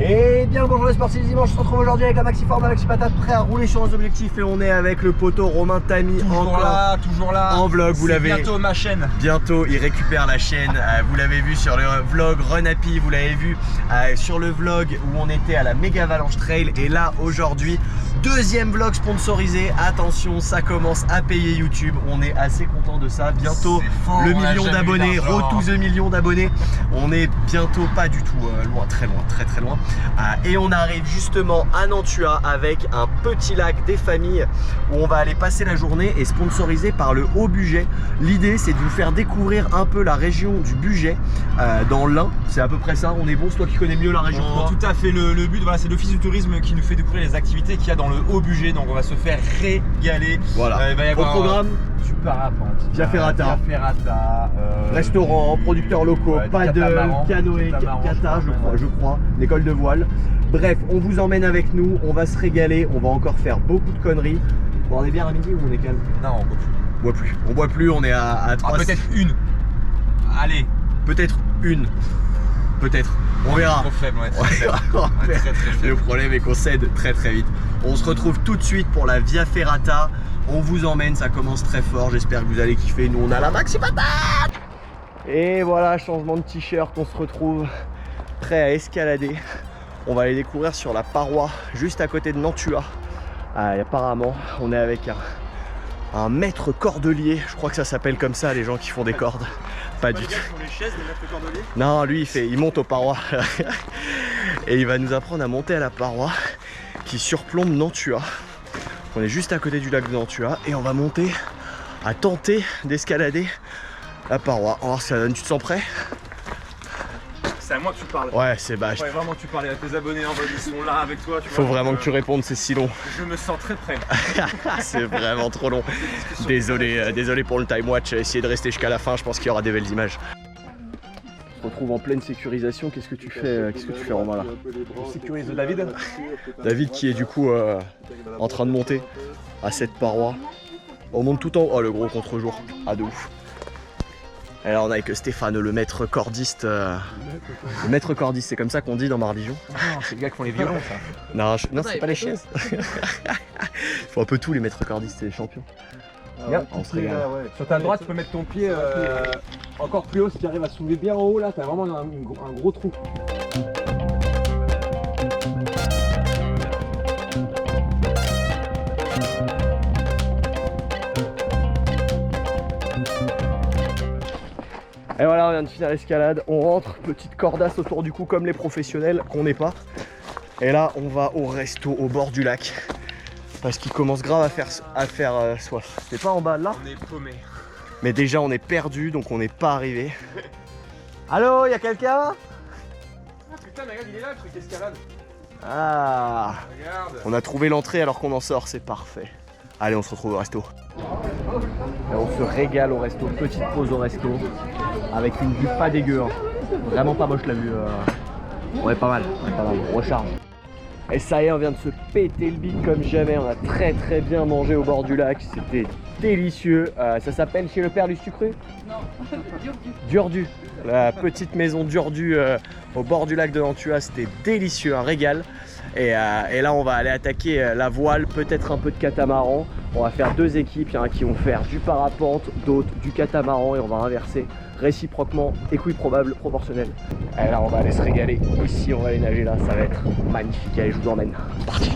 Et bien le bonjour les sportifs dimanche, on se retrouve aujourd'hui avec la Maxiform, la Maxi Patate, prêt à rouler sur nos objectifs. Et on est avec le poteau Romain Tamy, toujours là, en vlog, vous l'avez. Bientôt ma chaîne. Bientôt il récupère la chaîne, vous l'avez vu sur le vlog Run Happy, vous l'avez vu sur le vlog où on était à la Méga Avalanche Trail. Et là aujourd'hui, deuxième vlog sponsorisé, attention ça commence à payer YouTube, on est assez content de ça. Bientôt fort, le million d'abonnés, road to the million d'abonnés. On est bientôt pas du tout loin, très loin, très loin. Et on arrive justement à Nantua avec un petit lac des familles où on va aller passer la journée et sponsorisé par le Haut Bugey. L'idée c'est de vous faire découvrir un peu la région du Bugey dans l'Ain. C'est à peu près ça, on est bon, c'est toi qui connais mieux la région. Tout à fait, le but voilà, c'est l'office du tourisme qui nous fait découvrir les activités qu'il y a dans le Haut Bugey, donc on va se faire régaler. Voilà, il va y avoir au programme du parapente, Via Ferrata, restaurant, producteurs locaux, paddle, canoë, kata je crois, l'école de voile. Bref, on vous emmène avec nous, on va se régaler, on va encore faire beaucoup de conneries. Bon, on est bien à midi ou on est calme? Non, on boit plus. On boit plus, on est à 3. Peut-être une. Allez. Peut-être une. Peut-être. On verra. Trop faible, on est très faible. Très faible. Le problème est qu'on cède très vite. On se retrouve tout de suite pour la Via Ferrata. On vous emmène, ça commence très fort. J'espère que vous allez kiffer. Nous, on a la Maxi Patate. Et voilà, changement de t-shirt. On se retrouve prêt à escalader. On va aller découvrir sur la paroi juste à côté de Nantua. Et apparemment, on est avec un maître cordelier. Je crois que ça s'appelle comme ça, les gens qui font des cordes. Pas du tout. Les chaises, les maîtres cordeliers ? Non, lui, il monte aux parois. Et il va nous apprendre à monter à la paroi qui surplombe Nantua. On est juste à côté du lac de Nantua et on va monter à tenter d'escalader la paroi. On va voir ce que ça donne. Tu te sens prêt? C'est à moi que tu parles. Ouais, c'est bah. Ouais, vraiment tu parlais à tes abonnés en mode ils sont là avec toi. Faut vraiment que tu répondes, c'est si long. Je me sens très prêt. C'est vraiment trop long. Désolé pour le time watch. Essayez de rester jusqu'à la fin, je pense qu'il y aura des belles images. On se retrouve en pleine sécurisation. Qu'est-ce que tu fais Romain là? Je sécurise David. David qui est du coup en train de monter à cette paroi. On monte tout en haut. Oh, le gros contre-jour. Ah, de ouf. Et là on est avec Stéphane, le maître cordiste. Le maître cordiste, c'est comme ça qu'on dit dans ma religion. Non, c'est les gars qui font les violons ça. Non, c'est pas les chaises. Il faut un peu tout les maîtres cordistes, c'est les champions. On se régale. Sur ta droite, tu peux mettre ton pied encore plus haut si tu arrives à soulever bien en haut là, t'as vraiment un gros trou. Et voilà, on vient de finir l'escalade, on rentre, petite cordasse autour du cou comme les professionnels qu'on n'est pas. Et là, on va au resto au bord du lac parce qu'il commence grave à faire soif. T'es pas en bas là? On est paumé. Mais déjà, on est perdu, donc on n'est pas arrivé. Allô, y'a quelqu'un? Ah putain, mais regarde, il est là le truc escalade. Ah, regarde. On a trouvé l'entrée alors qu'on en sort, c'est parfait. Allez, on se retrouve au resto. Et on se régale au resto, petite pause au resto avec une vue pas dégueu, hein. Vraiment pas moche la vue. Ouais, pas mal, on recharge. Et ça y est, on vient de se péter le bide comme jamais. On a très bien mangé au bord du lac, c'était délicieux. Ça s'appelle chez le père du sucru? Non, Durdu. La petite maison Durdu au bord du lac de Nantua, c'était délicieux, un régal. Et là on va aller attaquer la voile, peut-être un peu de catamaran. On va faire deux équipes, il y en a qui vont faire du parapente, d'autres du catamaran et on va inverser réciproquement, équiprobable, proportionnel. Et là on va aller se régaler, ici on va aller nager là, ça va être magnifique. Allez, je vous emmène, parti.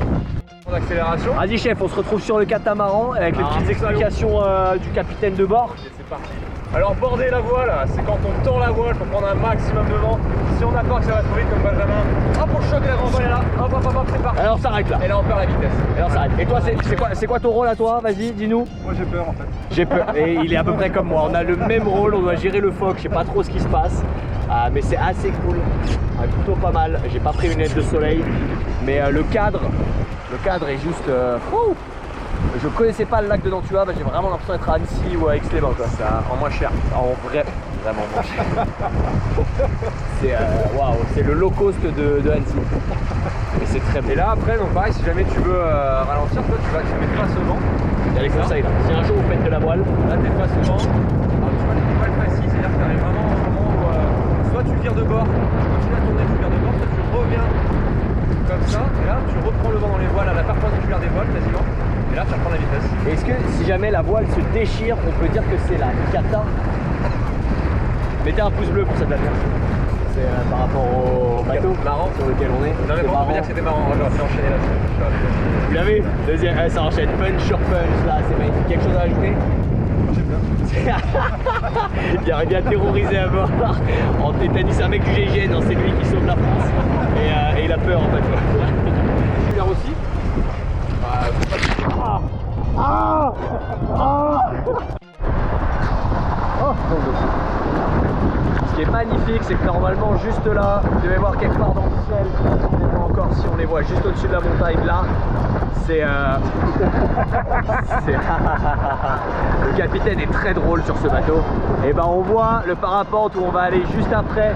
En accélération. Vas-y chef, on se retrouve sur le catamaran avec les petites explications du capitaine de bord. Ok, c'est parti. Alors border la voile, c'est quand on tend la voile pour prendre un maximum de vent. Si on a peur que ça va trop vite comme Benjamin, hop on choque la voile là, hop c'est parti. Alors on s'arrête là. Et là on perd la vitesse. Et là on s'arrête. Et toi c'est quoi ton rôle à toi? Vas-y, dis-nous. Moi j'ai peur en fait. J'ai peur. Et il est à peu près comme moi. On a le même rôle, on doit gérer le phoque, je sais pas trop ce qui se passe. Mais c'est assez cool. Plutôt pas mal. J'ai pas pris une lunette de soleil. Mais le cadre est juste. Je connaissais pas le lac de Nantua, j'ai vraiment l'impression d'être à Annecy ou à Aix-les-Bains. Ça en moins cher. En vrai, vraiment moins cher. C'est waouh, c'est le low cost de Annecy. Et c'est très beau. Et là après, donc pareil, si jamais tu veux ralentir, toi tu vas te mettre face au vent. Il y a les conseils là. Si un jour vous faites de la voile, là t'es face au vent. Alors tu vas les voiles faciles, c'est-à-dire que tu arrives vraiment au moment où soit tu vires de bord, tu continues à tourner, tu vires de bord, soit tu reviens regardes, ça prend la vitesse. Est-ce que si jamais la voile se déchire, on peut dire que c'est la cata? Mettez un pouce bleu pour cette affaire. C'est par rapport au bateau marrant sur lequel on est. Non mais bon, on peut dire que c'était marrant, j'aurais pu enchaîner là-dessus. Vous l'avez? Deuxième, ça enchaîne punch sur punch là, c'est magnifique. Quelque chose à ajouter? Il aurait bien terrorisé à bord. T'as dit c'est un mec du GIGN, non, c'est lui qui sauve la France. Et il a peur en fait. Tu viens aussi? Ce qui est magnifique, c'est que normalement juste là, vous devez voir quelque part dans le ciel, on les voit encore si on les voit juste au-dessus de la montagne là, c'est le capitaine est très drôle sur ce bateau. Et ben on voit le parapente où on va aller juste après.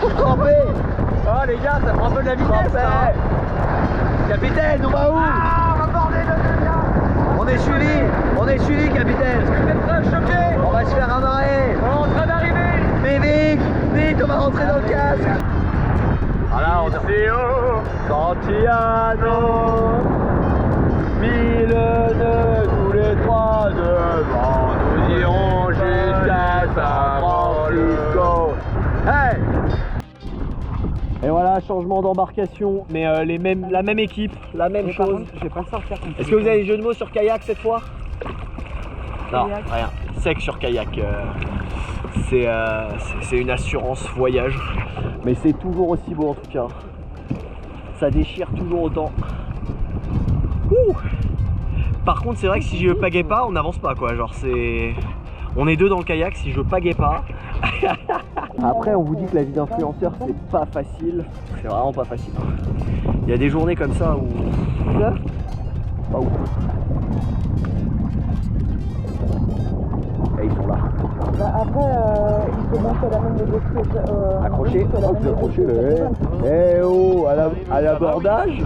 Je suis trempé. Oh les gars, ça prend un peu de la vitesse là. Capitaine, on va où? On est suivi capitaine. Est-ce que vous êtes prêts à choquer? On va se faire amarrer. On est en train d'arriver. Mais vite, on va rentrer dans le casque. Voilà, on est Santiano, 1002, tous les trois devant, nous irons jusqu'à San Francisco. Hey! Et voilà, changement d'embarcation, mais la même équipe, la même chose. Je vais pas le sortir. Est-ce que vous avez des jeux de mots sur kayak cette fois? Non, Kayak. rien. Sec sur kayak. C'est une assurance voyage. Mais c'est toujours aussi beau en tout cas. Ça déchire toujours autant. Ouh. Par contre, c'est vrai que si je pagaie pas, on n'avance pas quoi. Genre, c'est. On est deux dans le kayak, si je pagaie pas. Après, on vous dit que la vie d'influenceur, c'est pas facile. C'est vraiment pas facile. Il y a des journées comme ça où. Pas ouf. Et ils sont là. Bah après, il commence à la même négocier. Accroché. Oh, vous accrochez le. Eh oh, à l'abordage.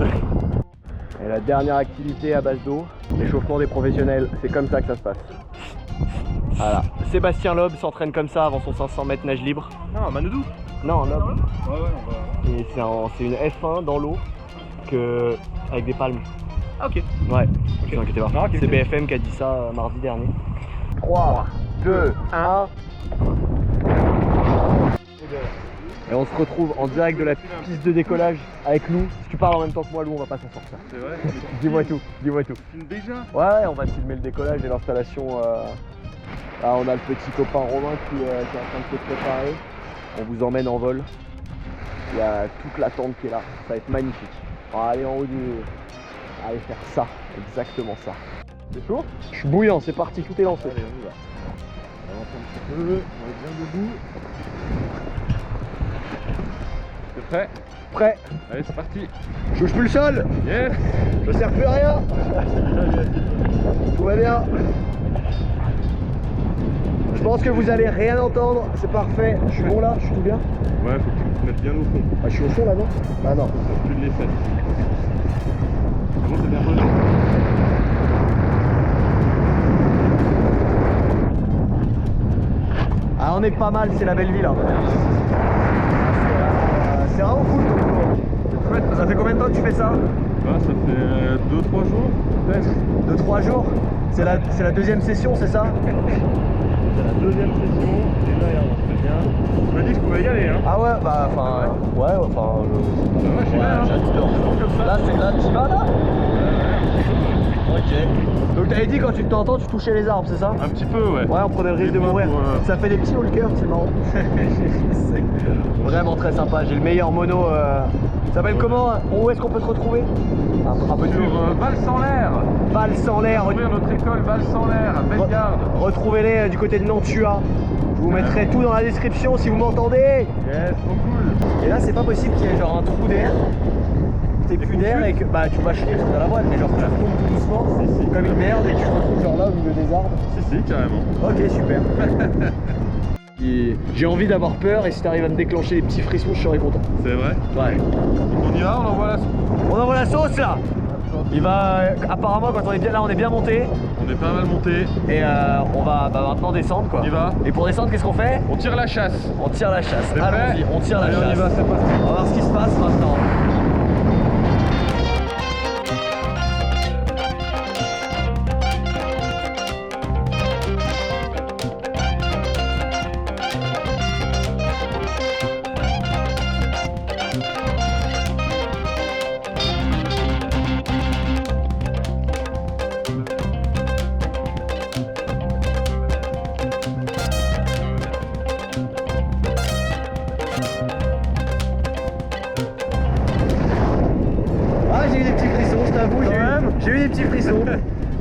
Et la dernière activité à base d'eau, l'échauffement des professionnels, c'est comme ça que ça se passe. Voilà. Sébastien Loeb s'entraîne comme ça avant son 500 mètres nage libre. Non, Manoudou. Non, Loeb. Ouais, on va. Et c'est une F1 dans l'eau avec des palmes. Ah, ok. Ouais, ne vous inquiétez pas. Ah, ok, C'est ok. BFM qui a dit ça mardi dernier. 3, 2, 1. Et on se retrouve en direct de la piste de décollage avec Lou. Si tu parles en même temps que moi, Lou, on va pas s'en sortir. C'est vrai. Dis-moi tout, dis-moi tout. Tu filmes déjà? Ouais, on va filmer le décollage et l'installation. Là, on a le petit copain Romain qui est en train de se préparer. On vous emmène en vol. Il y a toute la tente qui est là. Ça va être magnifique. On va aller en haut du. Aller faire ça, exactement ça. C'est chaud? Je suis bouillant, c'est parti, tout est lancé. Allez, on y va. On avance un petit peu, on est bien debout. T'es prêt? Prêt? Allez, c'est parti. Je touche plus le sol. Yes. Je sers plus à rien. Tout va bien. Je pense que vous allez rien entendre, c'est parfait. Je suis bon là, je suis tout bien. Ouais, faut que tu te mettes bien au fond. Ah, je suis au fond là, non? Ah non. Plus de les fesses. C'est bon, c'est bien relâché. Ah, on est pas mal, c'est la belle vie là. C'est vraiment cool ton boulot. Ça fait combien de temps que tu fais ça? Bah, ça fait 2-3 jours, peut-être. 2-3 jours? C'est la deuxième session, c'est ça? C'est la deuxième session, et là, on se fait bien. Je me dis que je pouvais y aller, hein. Ah ouais, bah enfin. Ouais, enfin. Ça va, j'y vais, hein. J'adore. Comme ça. Là, tu vas là? Ok. Donc t'avais dit quand tu t'entends, tu touchais les arbres, c'est ça? Un petit peu, ouais. Ouais, on prenait le risque de mourir. Ça fait des petits hauts le cœur, c'est marrant. Vraiment très sympa, j'ai le meilleur mono. Ça s'appelle comment? Où est-ce qu'on peut te retrouver? Un peu Sur Valse en l'air. Valse en l'air. Ouvrir notre école Valse en l'air à Bellegarde. Retrouvez-les du côté de Nantua. Je vous mettrai tout dans la description si vous m'entendez. Yes, trop cool. Et là, c'est pas possible qu'il y ait genre un trou d'air. T'es plus d'air et que bah tu vas chier sur la voile, mais genre tu retombes tout doucement comme une merde et tu te retrouves genre là au milieu des arbres. Si, carrément. Ok, super. J'ai envie d'avoir peur et si t'arrives à me déclencher les petits frissons, je serais content. C'est vrai. Ouais. On y va, on envoie la soupe. On envoie la sauce là. Il va apparemment quand on est bien là, on est bien monté On est pas mal monté. et on va maintenant descendre quoi. On y va. Et pour descendre, qu'est-ce qu'on fait? On tire la chasse. On tire la chasse. T'es prêt? Allons-y, on tire la Allez, chasse. on y va, c'est parti. On va voir ce qui se passe maintenant. J'ai eu des petits frissons.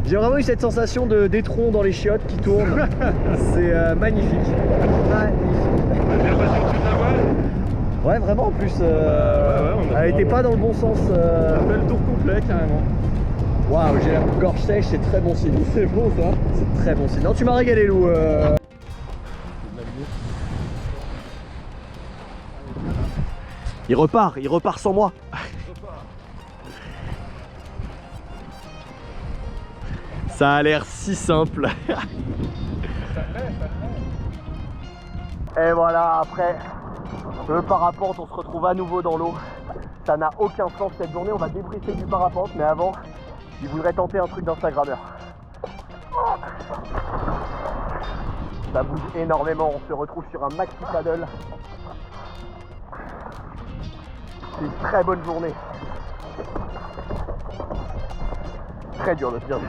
J'ai vraiment eu cette sensation de d'étron dans les chiottes qui tournent. C'est magnifique. Bien passé au-dessus de la voile. Ouais, vraiment en plus. Elle était pas dans le bon sens. On a fait le tour complet carrément. Waouh, j'ai la gorge sèche, c'est très bon signe. C'est bon ça. C'est très bon signe. Non, tu m'as régalé, Lou. Il repart sans moi. Ça a l'air si simple. Et voilà, après le parapente, on se retrouve à nouveau dans l'eau. Ça n'a aucun sens cette journée, on va débriefer du parapente, mais avant, je voudrais tenter un truc d'instagrammeur. Ça bouge énormément, on se retrouve sur un maxi paddle. C'est une très bonne journée. Très dur de se dire.